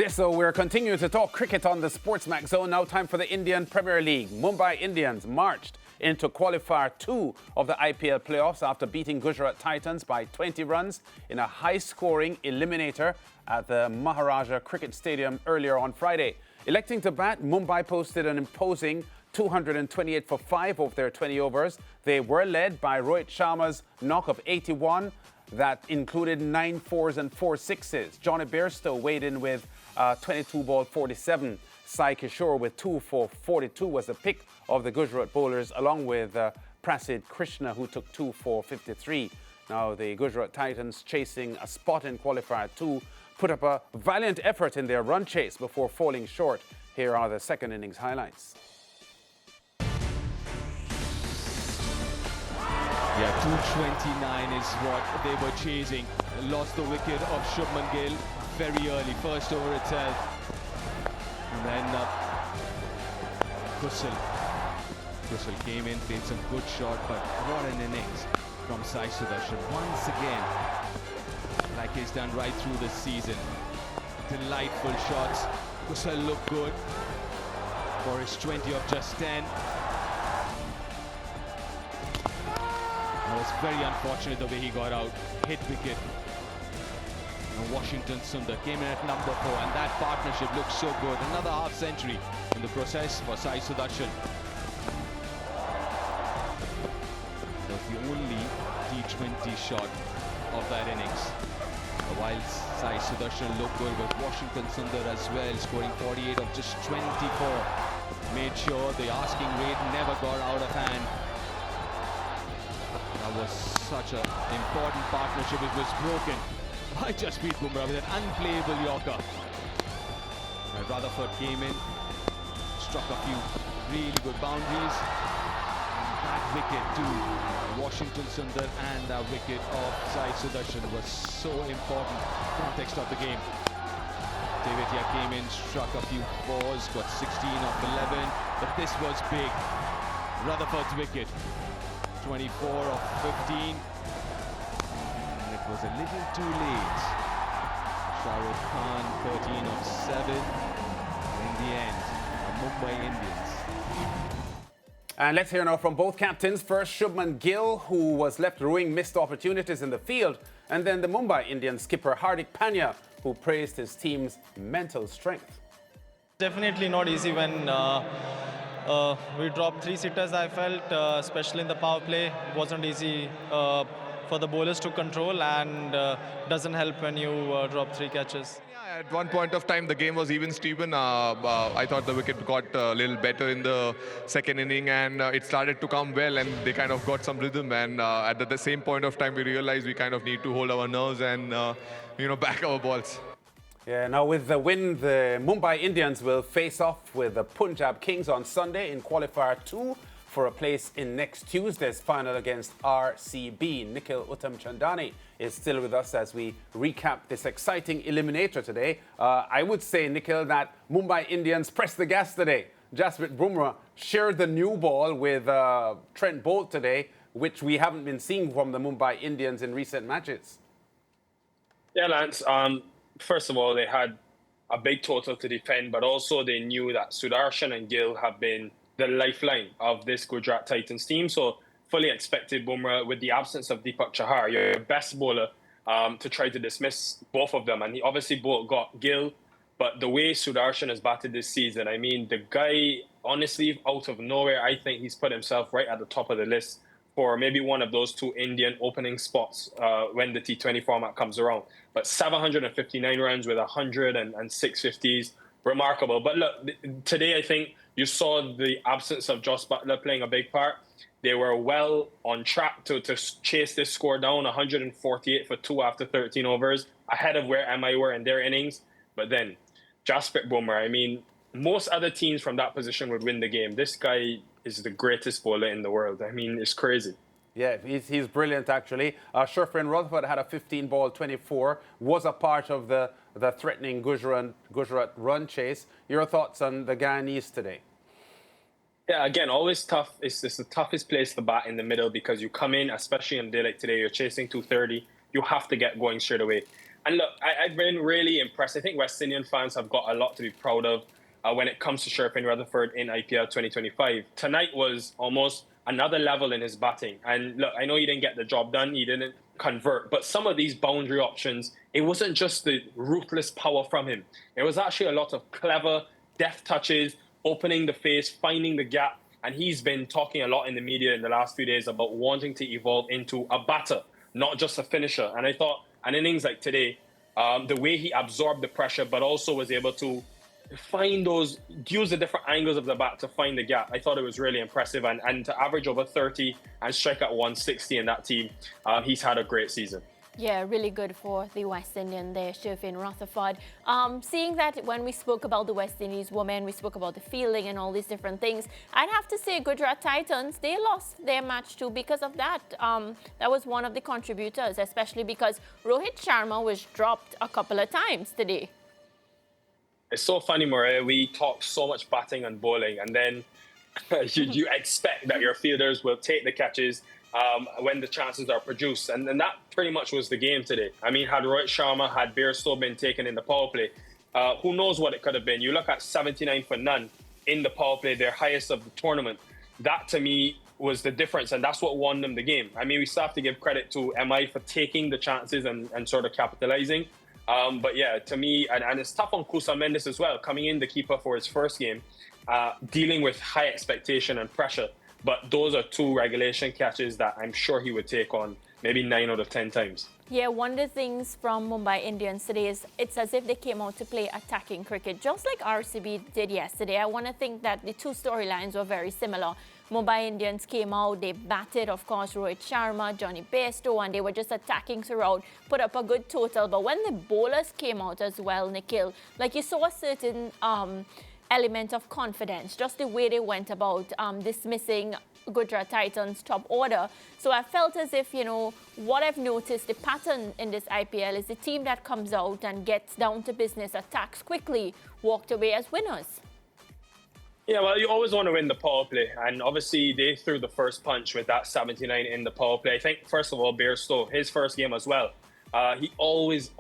So we're continuing to talk cricket on the SportsMax Zone. Now time for the Indian Premier League. Mumbai Indians marched into Qualifier 2 of the IPL playoffs after beating Gujarat Titans by 20 runs in a high-scoring eliminator at the Maharaja Cricket Stadium earlier on Friday. Electing to bat, Mumbai posted an imposing 228 for 5 of their 20 overs. They were led by Rohit Sharma's knock of 81 that included 9 fours and 4 sixes. Johnny Bairstow weighed in with 22 ball 47. Sai Kishore with 2 for 42 was the pick of the Gujarat bowlers, along with Prasid Krishna, who took 2 for 53. Now the Gujarat Titans, chasing a spot in Qualifier 2, put up a valiant effort in their run chase before falling short. Here are the second innings highlights. Yeah, 229 is what they were chasing. Lost the wicket of Shubman Gill very early, first over itself. And then Kusal came in, played some good shot, but what an innings from Sai Sudarshan. Once again, like he's done right through this season. Delightful shots. Kusal looked good for his 20 of just 10. It was very unfortunate the way he got out. Hit wicket. And Washington Sundar came in at number 4, and that partnership looks so good. Another half century in the process for Sai Sudarshan. That was the only T20 shot of that innings. While Sai Sudarshan looked good, but Washington Sundar as well, scoring 48 of just 24. Made sure the asking rate never got out of hand. That was such an important partnership. It was broken by Jasprit Bumrah with an unplayable Yorker. And Rutherford came in, struck a few really good boundaries. And that wicket to Washington Sundar and that wicket of Sai Sudarshan was so important in the context of the game. Tevetia came in, struck a few fours, got 16 of 11, but this was big. Rutherford's wicket. 24 of 15, and it was a little too late. Shah Rukh Khan 13 of 7, and in the end, the Mumbai Indians. And let's hear now from both captains. First, Shubman Gill, who was left ruining missed opportunities in the field, and then the Mumbai Indians skipper Hardik Pandya, who praised his team's mental strength. Definitely not easy when we dropped 3 sitters. I felt, especially in the power play, wasn't easy for the bowlers to control, and doesn't help when you drop 3 catches. Yeah, at one point of time, the game was even Steven. I thought the wicket got a little better in the second inning, and it started to come well, and they kind of got some rhythm. And at the same point of time, we realized we kind of need to hold our nerves and back our balls. Yeah, now with the win, the Mumbai Indians will face off with the Punjab Kings on Sunday in Qualifier 2 for a place in next Tuesday's final against RCB. Nikhil Uttamchandani is still with us as we recap this exciting eliminator today. I would say, Nikhil, that Mumbai Indians pressed the gas today. Jasprit Bumrah shared the new ball with Trent Bolt today, which we haven't been seeing from the Mumbai Indians in recent matches. Yeah, Lance. First of all, they had a big total to defend, but also they knew that Sudarshan and Gill have been the lifeline of this Gujarat Titans team. So fully expected Bumrah, with the absence of Deepak Chahar, your best bowler, to try to dismiss both of them. And he obviously both got Gill, but the way Sudarshan has batted this season, I mean, the guy, honestly, out of nowhere, I think he's put himself right at the top of the list for maybe one of those 2 Indian opening spots when the T20 format comes around. But 759 runs with 106 50s, remarkable. But look, today I think you saw the absence of Jos Buttler playing a big part. They were well on track to chase this score down, 148 for 2 after 13 overs, ahead of where MI were in their innings. But then, Jasprit Bumrah, I mean, most other teams from that position would win the game. This guy is the greatest bowler in the world. I mean, it's crazy. Yeah, he's brilliant, actually. Sherfin Rutherford had a 15 ball 24, was a part of the threatening Gujarat run chase. Your thoughts on the Guyanese today? Yeah, again, always tough. It's the toughest place to bat in the middle, because you come in, especially on a day like today, you're chasing 230. You have to get going straight away. And look, I've been really impressed. I think West Indian fans have got a lot to be proud of when it comes to Sherpin Rutherford in IPL 2025. Tonight was almost another level in his batting. And look, I know he didn't get the job done. He didn't convert. But some of these boundary options, it wasn't just the ruthless power from him. There was actually a lot of clever, deft touches, opening the face, finding the gap. And he's been talking a lot in the media in the last few days about wanting to evolve into a batter, not just a finisher. And I thought an innings like today, the way he absorbed the pressure, but also was able to use the different angles of the bat to find the gap. I thought it was really impressive. And to average over 30 and strike at 160 in that team, he's had a great season. Yeah, really good for the West Indian there, Sherpin Rutherford. Seeing that when we spoke about the West Indies women, we spoke about the fielding and all these different things, I'd have to say Gujarat Titans, they lost their match too because of that. That was one of the contributors, especially because Rohit Sharma was dropped a couple of times today. It's so funny, Maria. We talk so much batting and bowling, and then you expect that your fielders will take the catches when the chances are produced. And that pretty much was the game today. I mean, had Rohit Sharma, had Bairstow been taken in the power play, who knows what it could have been. You look at 79 for none in the power play, their highest of the tournament. That, to me, was the difference, and that's what won them the game. I mean, we still have to give credit to MI for taking the chances and sort of capitalizing. But yeah, to me, and it's tough on Kusa Mendes as well, coming in the keeper for his first game, dealing with high expectation and pressure. But those are two regulation catches that I'm sure he would take on maybe 9 out of 10 times. Yeah, one of the things from Mumbai Indians today is it's as if they came out to play attacking cricket, just like RCB did yesterday. I want to think that the two storylines were very similar. Mumbai Indians came out, they batted, of course, Rohit Sharma, Johnny Bairstow, and they were just attacking throughout, put up a good total. But when the bowlers came out as well, Nikhil, like you saw a certain element of confidence, just the way they went about dismissing Gujarat Titans' top order. So I felt as if, you know, what I've noticed, the pattern in this IPL is the team that comes out and gets down to business, attacks quickly, walked away as winners. Yeah, well, you always want to win the power play. And obviously, they threw the first punch with that 79 in the power play. I think, first of all, Bairstow, his first game as well. He always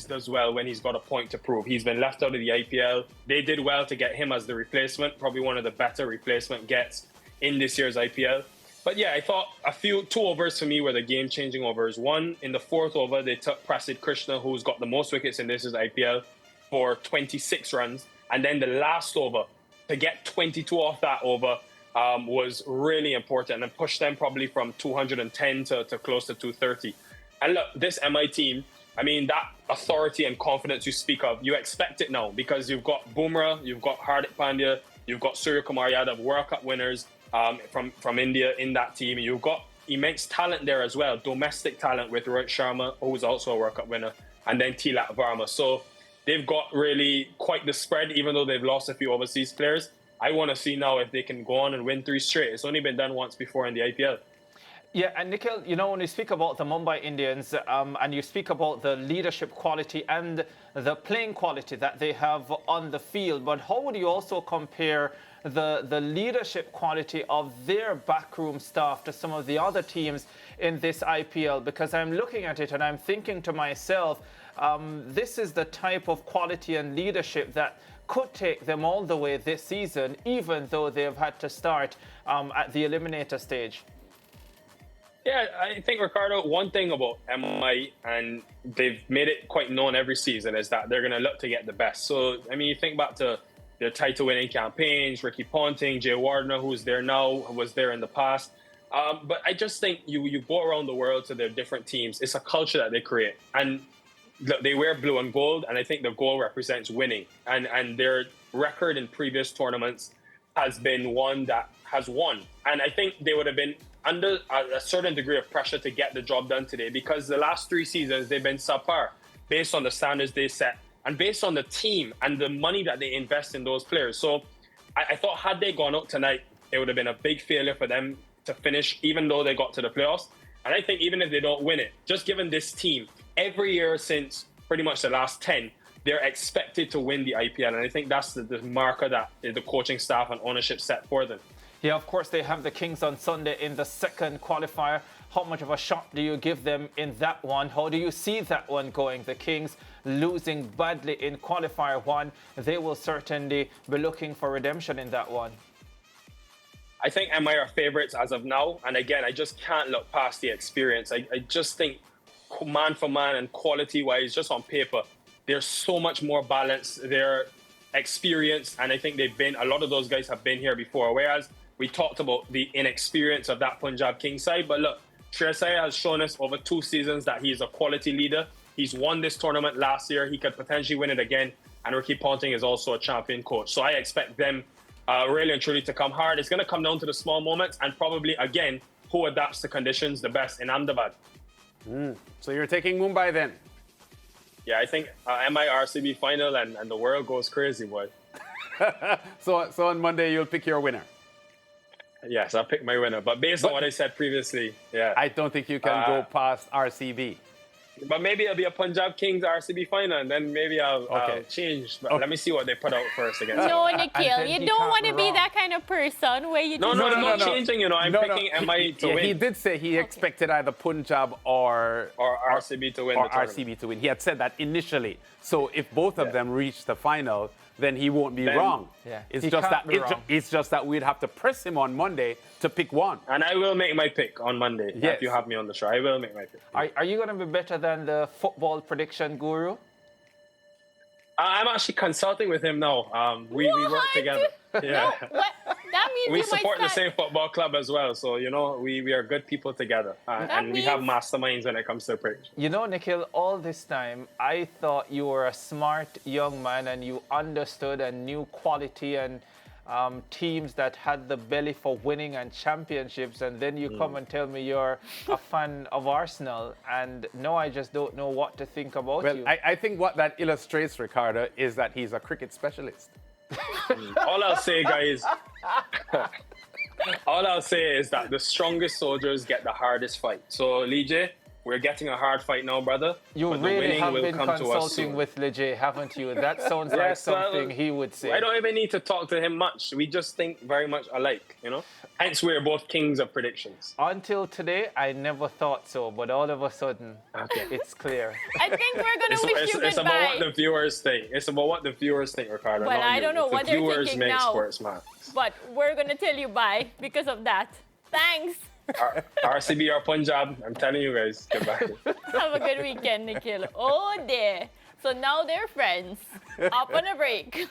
does well when he's got a point to prove. He's been left out of the IPL. They did well to get him as the replacement, probably one of the better replacement gets in this year's IPL. But yeah, I thought two overs for me were the game-changing overs. One, in the fourth over, they took Prasidh Krishna, who's got the most wickets in this year's IPL, for 26 runs. And then the last over, to get 22 off that over was really important and pushed them probably from 210 to close to 230. And look, this MI team, I mean, that authority and confidence you speak of, you expect it now because you've got Bumrah, you've got Hardik Pandya, you've got Surya Kumar Yadav, World Cup winners from India in that team. You've got immense talent there as well, domestic talent with Rohit Sharma, who's also a World Cup winner, and then Tilak Varma. So they've got really quite the spread, even though they've lost a few overseas players. I want to see now if they can go on and win 3 straight. It's only been done once before in the IPL. Yeah, and Nikhil, you know, when you speak about the Mumbai Indians and you speak about the leadership quality and the playing quality that they have on the field, but how would you also compare the leadership quality of their backroom staff to some of the other teams in this IPL? Because I'm looking at it and I'm thinking to myself, this is the type of quality and leadership that could take them all the way this season, even though they've had to start at the eliminator stage. Yeah, I think, Ricardo, one thing about MI, and they've made it quite known every season, is that they're going to look to get the best. So, I mean, you think back to their title-winning campaigns, Ricky Ponting, Jay Wardner, who's there now, was there in the past. But I just think you go around the world to their different teams. It's a culture that they create. And look, they wear blue and gold, and I think the gold represents winning. And their record in previous tournaments has been one that has won. And I think they would have been under a certain degree of pressure to get the job done today because the last 3 seasons they've been subpar based on the standards they set and based on the team and the money that they invest in those players. So I thought had they gone out tonight, it would have been a big failure for them to finish, even though they got to the playoffs. And I think even if they don't win it, just given this team, every year since pretty much the last 10, they're expected to win the IPL. And I think that's the marker that the coaching staff and ownership set for them. Yeah, of course, they have the Kings on Sunday in the second qualifier how much of a shot do you give them in that one? How do you see that one going? The Kings losing badly in qualifier 1. They will certainly be looking for redemption in that one. I think MI are favourites as of now. And again, I just can't look past the experience. I just think man for man and quality-wise, just on paper, they're so much more balanced. They're experienced, and I think a lot of those guys have been here before. Whereas we talked about the inexperience of that Punjab Kings side. But look, Shreyas has shown us over 2 seasons that he's a quality leader. He's won this tournament last year. He could potentially win it again. And Ricky Ponting is also a champion coach. So I expect them really and truly to come hard. It's going to come down to the small moments and probably, again, who adapts to conditions the best in Ahmedabad. So you're taking Mumbai then? Yeah, I think MI RCB final and the world goes crazy, boy. So on Monday, you'll pick your winner? Yes, I'll pick my winner. But based on what I said previously, yeah. I don't think you can go past RCB. But maybe it'll be a Punjab Kings RCB final, and then maybe I'll change. But let me see what they put out first again. No, Nikhil, you don't want to be that kind of person where you No, I'm not changing, I'm picking MI to win. He did say he expected either Punjab or RCB to win the tournament. RCB to win. He had said that initially. So if both of them reach the final, then he won't be wrong. Yeah. It's just that we'd have to press him on Monday to pick one. And I will make my pick on Monday. Yes. If you have me on the show, I will make my pick. Are you going to be better than the football prediction guru? I'm actually consulting with him now. We work together. Yeah. No, what? That means We you support might the same football club as well. So, we are good people together. And we have masterminds when it comes to prediction. Nikhil, all this time, I thought you were a smart young man and you understood and knew quality and teams that had the belly for winning and championships, and then you come and tell me you're a fan of Arsenal, and now I just don't know what to think about you. Well, I think what that illustrates, Ricardo, is that he's a cricket specialist. All I'll say, guys, is that the strongest soldiers get the hardest fight. So, Lee J, we're getting a hard fight now, brother. You really have been consulting with Lee, haven't you? That sounds like something he would say. I don't even need to talk to him much. We just think very much alike, Hence, we're both kings of predictions. Until today, I never thought so, but all of a sudden, it's clear. I think we're going to wish you goodbye. It's about what the viewers think. It's about what the viewers think, Ricardo. Well, I don't know what they're thinking now. SportsMax. But we're going to tell you bye because of that. Thanks. RCB or Punjab, I'm telling you guys, goodbye. Have a good weekend, Nikhil. Oh, dear. So now they're friends. Up on a break.